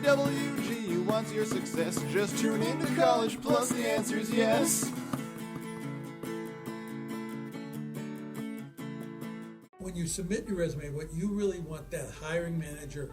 WGU wants your success. Just tune into College Plus, the answer's yes. When you submit your resume, what you really want that hiring manager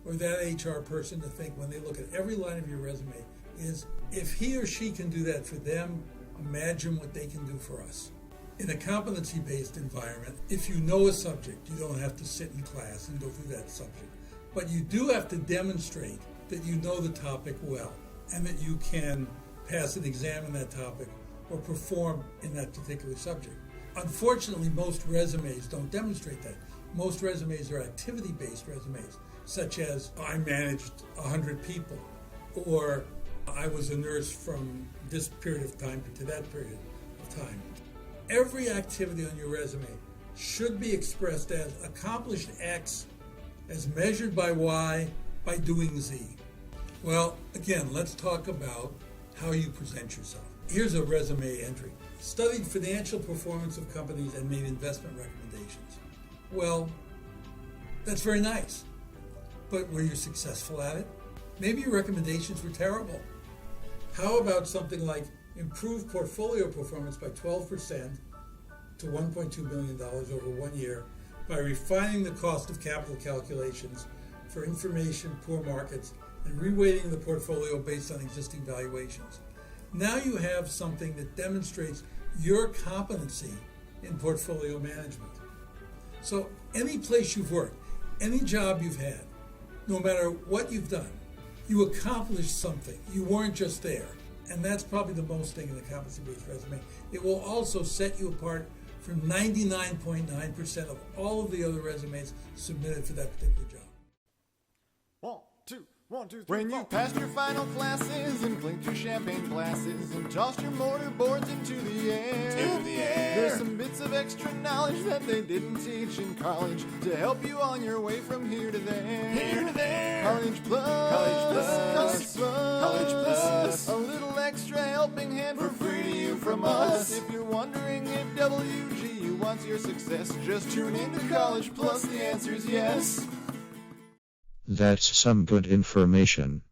or that HR person to think when they look at every line of your resume is, if he or she can do that for them, imagine what they can do for us. In a competency-based environment, if you know a subject, you don't have to sit in class and go through that subject. But you do have to demonstrate that you know the topic well and that you can pass an exam in that topic or perform in that particular subject. Unfortunately, most resumes don't demonstrate that. Most resumes are activity-based resumes, such as I managed 100 people, or I was a nurse from this period of time to that period of time. Every activity on your resume should be expressed as accomplished X as measured by Y by doing Z. Well, again, let's talk about how you present yourself. Here's a resume entry. Studied financial performance of companies and made investment recommendations. Well, that's very nice. But were you successful at it? Maybe your recommendations were terrible. How about something like improve portfolio performance by 12% to $1.2 million over 1 year by refining the cost of capital calculations for information poor markets and reweighting the portfolio based on existing valuations. Now you have something that demonstrates your competency in portfolio management. So any place you've worked, any job you've had, no matter what you've done, you accomplished something. You weren't just there. And that's probably the most thing in the competency-based resume. It will also set you apart from 99.9% of all of the other resumes submitted for that particular job. 1, 2, 3, when you passed your final classes and clinked your champagne glasses and tossed your mortarboards into the air. There's some bits of extra knowledge that they didn't teach in college to help you on your way from here to there. College Plus. College Plus. A little extra helping hand for free to you from us. If you're wondering if WGU wants your success, just tune into College Plus. The answer's yes. That's some good information.